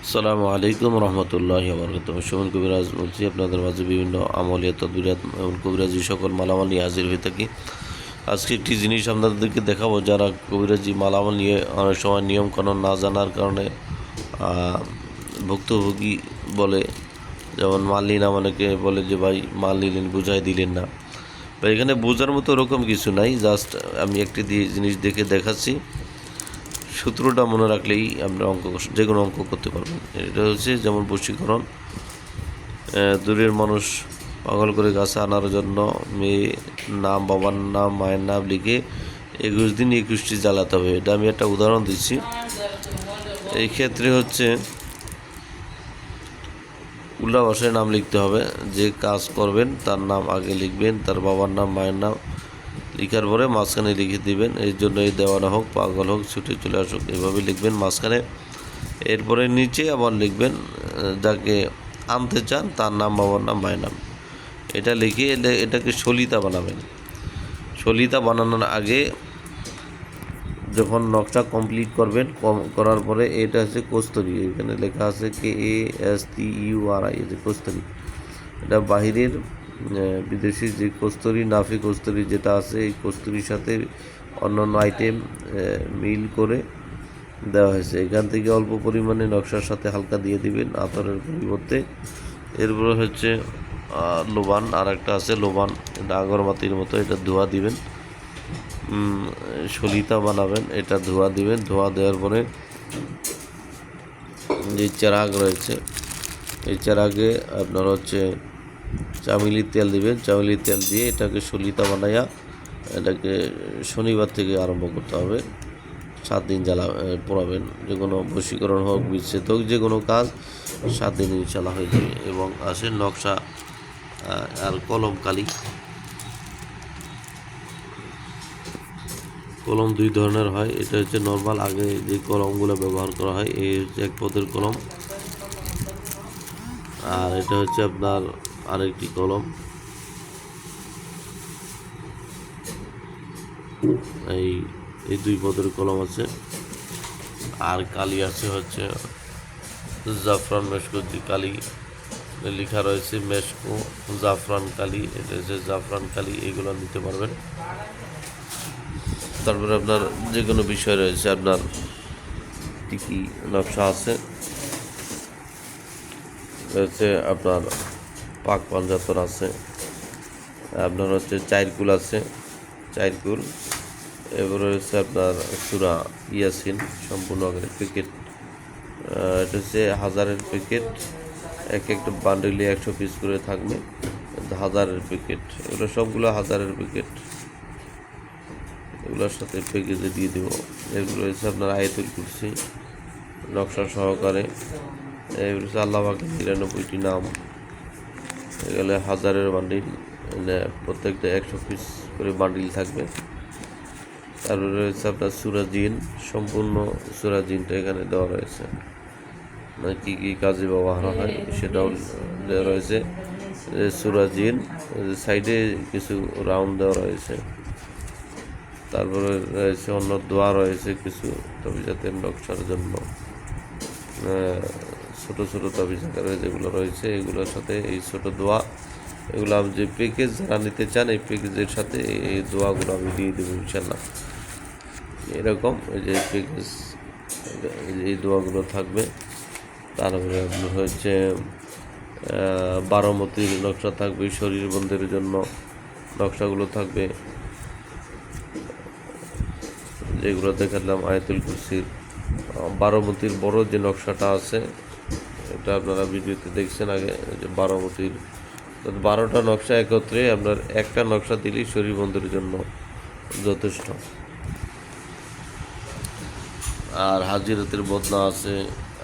আসসালামু আলাইকুম রহমতুল্লাহি ওয়া বারাকাতুহু। সুমন কবিরাজ বলছি। আপনাদের মাঝে বিভিন্ন আমলিয়া তদবিরাত এবং কবিরাজি সকল মালামাল নিয়ে হাজির হয়ে থাকি। আজকে একটি জিনিস আপনাদেরকে দেখাবো, যারা কবিরাজি মালামাল নিয়ে অনেক সময় নিয়মকানুন না জানার কারণে ভুক্তভোগী বলে, যেমন মাল নিলাম, অনেকে বলে যে ভাই মাল নিলেন বুঝাই দিলেন না। বা এখানে বোঝার মতো ওরকম কিছু নাই, জাস্ট আমি একটি জিনিস দেখে দেখাচ্ছি। সূত্রটা মনে রাখলেই আপনার যে কোনো অঙ্ক করতে পারবেন। এটা হচ্ছে যেমন বশীকরণ। দূরের মানুষ পাগল করে গাছে আনার জন্য মেয়ে নাম, বাবার নাম, মায়ের নাম লিখে 21 দিন 21টি জ্বালাতে হবে। এটা আমি একটা উদাহরণ দিচ্ছি। এই ক্ষেত্রে হচ্ছে উল্টা ভাষায় নাম লিখতে হবে। যে কাজ করবেন তার নাম আগে লিখবেন, তার বাবার নাম, মায়ের নাম লিখার পরে মাঝখানে লিখে দিবেন। এই জন্য এই দেওয়ানা হোক, পাগল হোক, ছুটে চলে আসুক, এভাবে লিখবেন মাঝখানে। এরপরে নিচে আবার লিখবেন যাকে আনতে চান তার নাম, বাবার নাম, মায়ের নাম। এটা লিখে এটাকে সলিতা বানাবেন। সলিতা বানানোর আগে যখন নকশা কমপ্লিট করবেন, করার পরে এটা হচ্ছে কস্তুরী। এখানে লেখা আছে KASTURI, এই যে কস্তুরী। এটা বাহিরের বিদেশি যে কস্তুরী, নাফি কস্তুরী যেটা আছে, এই কস্তুরীর সাথে অন্যান্য আইটেম মিল করে দেওয়া হয়েছে। এখান থেকে অল্প পরিমাণে নকশার সাথে হালকা দিয়ে দিবেন আতরের পরিবর্তে। এরপরে হচ্ছে লোবান, আর একটা আছে লোবান, এটা আগরবাতির মতো, এটা ধোয়া দিবেন। সলিতা বানাবেন, এটা ধোয়া দিবেন। ধোয়া দেওয়ার পরে যে চেরাগ রয়েছে, এই চেরাগে আপনার হচ্ছে চামেলির তেল দিবেন। চামেলির তেল দিয়ে এটাকে সলিতা বানাইয়া এটাকে শনিবার থেকে আরম্ভ করতে হবে। 7 দিন পড়াবেন। যে কোনো বশীকরণ হোক, বিচ্ছেদ হোক, যে কোনো কাজ 7 দিন ইনশাল্লাহ হয়ে যাবে। এবং আসে নকশা আর কলম কালি। কলম 2 ধরনের হয়। এটা হচ্ছে নর্মাল, আগে যে কলমগুলো ব্যবহার করা হয়, এই হচ্ছে 1 পদের কলম। আর এটা হচ্ছে আপনার আরেকটি কলম। এই 2 পদের কলম আছে। আর কালি আছে হচ্ছে জাফরান মেশকো, যে কালি লেখা রয়েছে মেশকো জাফরান কালি, এটা হচ্ছে জাফরান কালি। এগুলো নিতে পারবেন। তারপরে আপনার যে কোনো বিষয় রয়েছে, আপনার কী কী নকশা আছে রয়েছে, আপনার পাক পাঞ্জাতন আছে, আপনার হচ্ছে চাইরকুল আছে, চাইরকুল। এবার রয়েছে আপনার সূরা ইয়াসিন সম্পূর্ণ আকারের প্যাকেট। এটা হচ্ছে 1000-এর প্যাকেট। একটা বান্ডেলে 100 পিস করে থাকবে, 1000-এর প্যাকেট। এগুলো সবগুলো 1000-এর প্যাকেট, এগুলোর সাথে প্যাকেজে দিয়ে দেবো। এগুলো হচ্ছে আপনার আয়াতুল কুরসি নকশা সহকারে। এগুলো হচ্ছে আল্লাহ পাকের 99টি নাম। এগুলো 1000-এর বান্ডিল, প্রত্যেকটা 100 পিস করে বান্ডিল থাকবে। তারপরে রয়েছে আপনার সূরা জিন, সম্পূর্ণ সূরা জিনটা এখানে দেওয়া রয়েছে। কী কী কাজে ব্যবহার হয় সেটাও দেওয়া রয়েছে। সূরা জিন সাইডে কিছু রাউন্ড দেওয়া রয়েছে। তারপরে রয়েছে অন্য দোয়া রয়েছে কিছু তাবিজাতের নকশার জন্য, ছোটো ছোটো তাবিজ আকারে যেগুলো রয়েছে, এগুলোর সাথে এই ছোটো দোয়া, এগুলো আমি যে প্যাকেজ যারা নিতে চান, এই প্যাকেজের সাথে এই দোয়াগুলো আমি দিয়ে দেবো ইনশাল্লাহ। এরকম এই যে প্যাকেজ, এই দোয়াগুলো থাকবে। তারপরে আপনার হচ্ছে 12মতির নকশা থাকবে, শরীর বন্ধের জন্য নকশাগুলো থাকবে, যেগুলো দেখালাম আয়াতুল কুরসির। 12মতির বড় যে নকশাটা আছে, এটা আপনারা ভিডিওতে দেখছেন আগে, যে 12মতির 12টা নকশা একত্রে আপনার একটা নকশা দিলেই শরীর বন্ধের জন্য যথেষ্ট। আর হাজিরাতের বদনা আছে,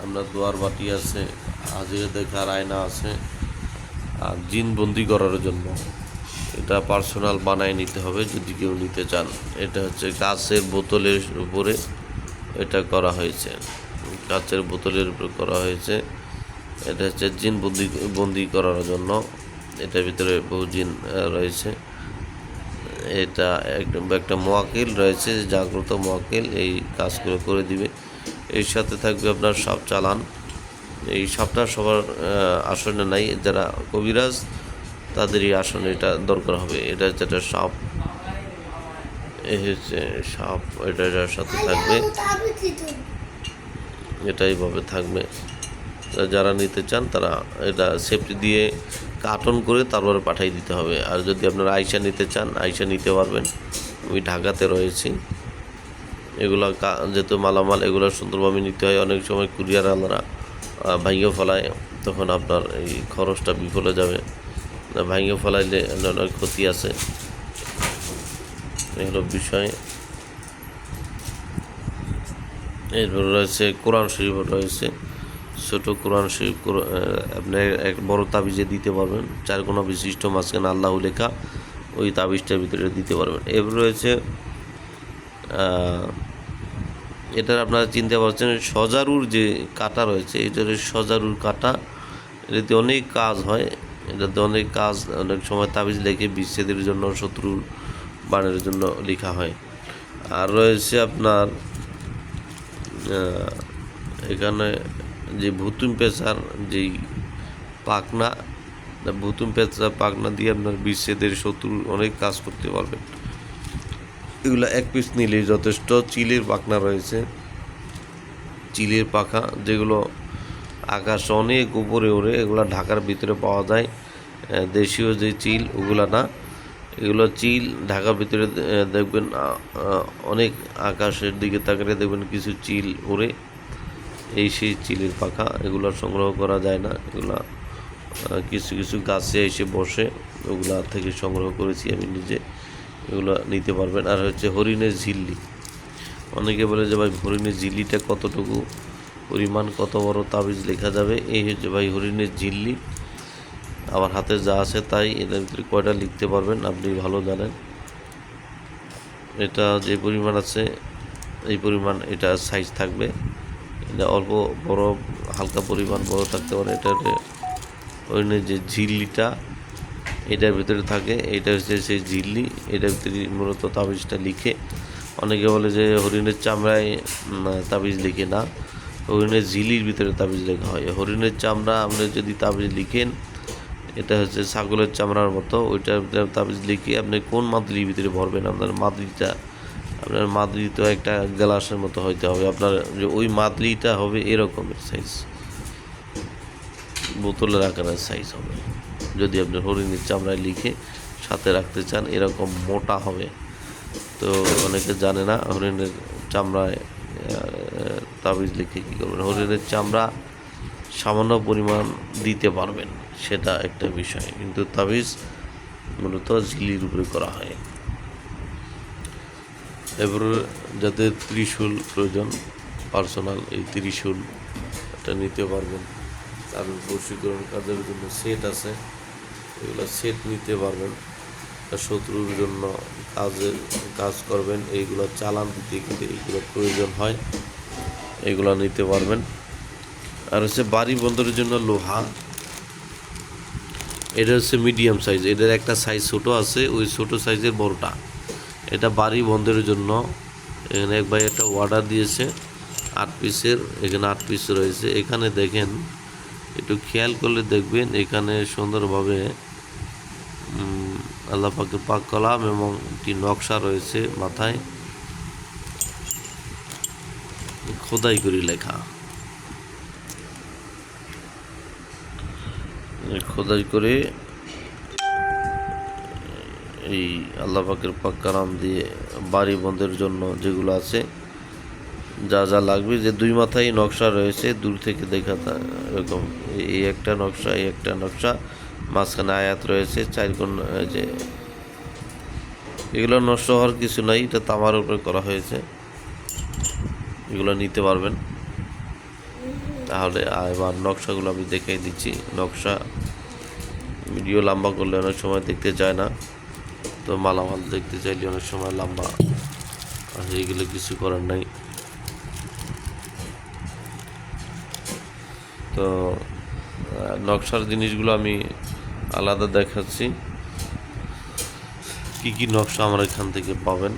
আপনার দোয়ার বাটি আছে, হাজিরা দেখার আয়না আছে। আর জিন বন্দি করার জন্য এটা পার্সোনাল বানায় নিতে হবে যদি কেউ নিতে চান। এটা হচ্ছে কাচের বোতলের উপরে এটা করা হয়েছে, কাচের বোতলের উপরে করা হয়েছে। এটা হচ্ছে জিন বন্দি করার জন্য। এটার ভিতরে বহু জিন রয়েছে। এটা একটা মোয়াক্কিল রয়েছে, জাগ্রত মোয়াক্কিল, এই কাজগুলো করে দিবে। এর সাথে থাকবে আপনার সব চালান, এই সাপটা সবার আসনে নাই, যারা কবিরাজ তাদেরই আসনে এটা দরকার হবে। এটা যেটা সাপ, এই হচ্ছে সাপ, এটার সাথে থাকবে, এটা এইভাবে থাকবে। যারা নিতে চান তারা এটা সেফটি দিয়ে কার্টন করে তারপরে পাঠিয়ে দিতে হবে। আর যদি আপনারা আইসা নিতে চান, আইসা নিতে পারবেন। আমি ঢাকাতে রয়েছি। এগুলো যেহেতু মালামাল, এগুলো সুন্দরভাবে নিতে হয়। অনেক সময় কুরিয়ার আলারা ভাঙিয়ে ফেলায়, তখন আপনার এই খরচটা বিফলে যাবে। ভাঙিয়ে ফেলাইলে অনেক ক্ষতি আছে, এই হলো বিষয়। এরপর রয়েছে কোরআন শরীফ রয়েছে, ছোটো কোরআন শরীফ আপনি এক বড় তাবিজে দিতে পারবেন, 4 কোণা বিশিষ্ট, মাঝখানে আল্লাহ লেখা, ওই তাবিজটার ভিতরে দিতে পারবেন। এরপর রয়েছে এটার আপনারা চিনতে পারছেন সজারুর যে কাঁটা রয়েছে, এটার সজারুর কাঁটা, এটাতে অনেক কাজ হয়। এটাতে অনেক কাজ, অনেক সময় তাবিজ লেখে বিচ্ছেদের জন্য, শত্রুর বানের জন্য লেখা হয়। আর রয়েছে আপনার এখানে যে ভুতুম পেঁচার যেই পাখনা, ভুতুম পেঁচা পাখনা দিয়ে আপনার বিচ্ছেদের, শত্রুর অনেক কাজ করতে পারবেন। এগুলো 1 পিস নিলেই যথেষ্ট। চিলের পাখনা রয়েছে, চিলের পাখা, যেগুলো আকাশ অনেক উপরে ওড়ে, এগুলো ঢাকার ভিতরে পাওয়া যায়। দেশীয় যে চিল ওগুলো না, এগুলো চিল ঢাকার ভিতরে দেখবেন অনেক আকাশের দিকে তাকালে দেখবেন কিছু চিল ওড়ে, এই সেই চিলের পাখা। এগুলো সংগ্রহ করা যায় না, এগুলা কিছু কিছু গাছে এসে বসে, ওগুলা থেকে সংগ্রহ করেছি আমি নিজে। এগুলো নিতে পারবেন। আর হচ্ছে হরিণের ঝিল্লি, অনেকে বলে যে ভাই হরিণের ঝিল্লিটা কতটুকু পরিমাণ, কত বড় তাবিজ লেখা যাবে। এই হচ্ছে ভাই হরিণের ঝিল্লি, আমার হাতে যা আছে তাই। এটার ভিতরে কয়টা লিখতে পারবেন আপনি ভালো জানেন। এটা যে পরিমাণ আছে এই পরিমাণ এটা সাইজ থাকবে। এটা অল্প বড়, হালকা পরিমাণ বড় থাকতে পারে। এটা হরিণের যে ঝিল্লিটা এটার ভিতরে থাকে, এটা হচ্ছে সেই ঝিল্লি। এটার ভিতরে মূলত তাবিজটা লিখে। অনেকে বলে যে হরিণের চামড়ায় তাবিজ লিখে, না, হরিণের ঝিলির ভিতরে তাবিজ লেখা হয়। হরিণের চামড়া আপনি যদি তাবিজ লিখেন, এটা হচ্ছে ছাগলের চামড়ার মতো, ওইটার ভিতরে তাবিজ লিখে আপনি কোন মাদলির ভিতরে ভরবেন, আপনার মাদলি তো একটা গ্লাসের মতো হইতে হবে আপনার, যে ওই মাদলিটা হবে এরকমের সাইজ, বোতলের আকারের সাইজ হবে। যদি আপনি হরিণের চামড়ায় লিখে সাথে রাখতে চান, এরকম মোটা হবে। তো অনেকে জানে না হরিণের চামড়ায় তাবিজ লিখে কী করবেন। হরিণের চামড়া সামান্য পরিমাণ দিতে পারবেন, সেটা একটা বিষয়, কিন্তু তাবিজ মূলত ঝিলির উপরে করা হয়। এবার যাদের ত্রিশূল প্রয়োজন, পার্সোনাল এই ত্রিশূল এটা নিতে পারবেন। তারপর বশীকরণ কাজের জন্য সেট আছে, এগুলো সেট নিতে পারবেন। শত্রুর জন্য কাজ করবেন, এইগুলো চালান দিতে গেলে এইগুলো প্রয়োজন হয়, এগুলো নিতে পারবেন। আর হচ্ছে বাড়ি বন্ধের জন্য লোহা, এটা হচ্ছে মিডিয়াম সাইজ, এটার একটা সাইজ ছোটো আছে, ওই ছোটো সাইজের বড়টা। এটা বাড়ি বন্ধের জন্য। এখানে এক ভাই একটা অর্ডার দিয়েছে 8 পিসের, এখানে 8 পিস রয়েছে। এখানে দেখেন, একটু খেয়াল করলে দেখবেন এখানে সুন্দরভাবে আল্লাহ পাকের পাক কলাম এবং একটি নকশা রয়েছে, মাথায় খোদাই করে লেখা, খোদাই করে এই আল্লাহ পাকের পাক কালাম দিয়ে বাড়ি বন্ধের জন্য যেগুলো আছে, যা যা লাগবে, যে 2 মাথায় নকশা রয়েছে, দূর থেকে দেখা এরকম, এই একটা নকশা, এই একটা নকশা, মাঝখানে আয়াত রয়েছে 4 কোণ। যে এগুলো নষ্ট হওয়ার কিছু নাই, এটা তামার উপরে করা হয়েছে, এগুলো নিতে পারবেন। তাহলে এবার নকশাগুলো আমি দেখাই দিচ্ছি। নকশা ভিডিও লম্বা করলে অনেক সময় দেখতে চায় না, তো মালামাল দেখতে চাইলে অনেক সময় লম্বা, আর এইগুলো কিছু করার নাই। তো নকশার জিনিসগুলো আমি আলাদা দেখাচ্ছি, কি কি নকশা আমার এখান থেকে পাবেন।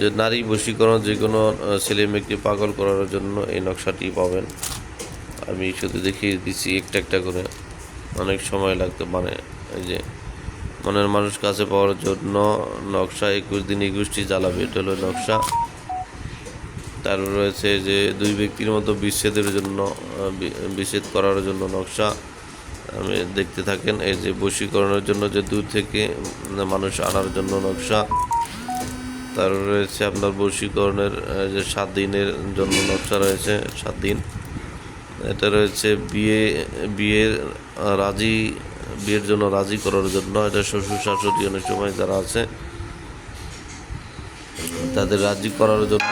যে নারী বশীকরণ, যে কোনো ছেলে মেয়েকে পাগল করার জন্য এই নকশাটি পাবেন। আমি শুধু দেখিয়ে দিচ্ছি একটা একটা করে, অনেক সময় লাগতে পারে। এই যে মনের মানুষ কাছে পাওয়ার জন্য নকশা, 21 দিন 21টি জ্বালাবে, এটা হলো নকশা। তারপর রয়েছে যে দুই ব্যক্তির মধ্যে বিচ্ছেদের জন্য, বিচ্ছেদ করার জন্য নকশা। আমি দেখতে থাকেন। এই যে বশীকরণের জন্য, যে দূর থেকে মানুষ আনার জন্য নকশা। তারপর রয়েছে আপনার বশীকরণের যে 7 দিনের জন্য নকশা রয়েছে, 7 দিন। এটা রয়েছে বিয়ের বিয়ের জন্য রাজি করার জন্য। এটা শ্বশুর শাশুড়ি অনেক সময় যারা আছে তাদের রাজি করার জন্য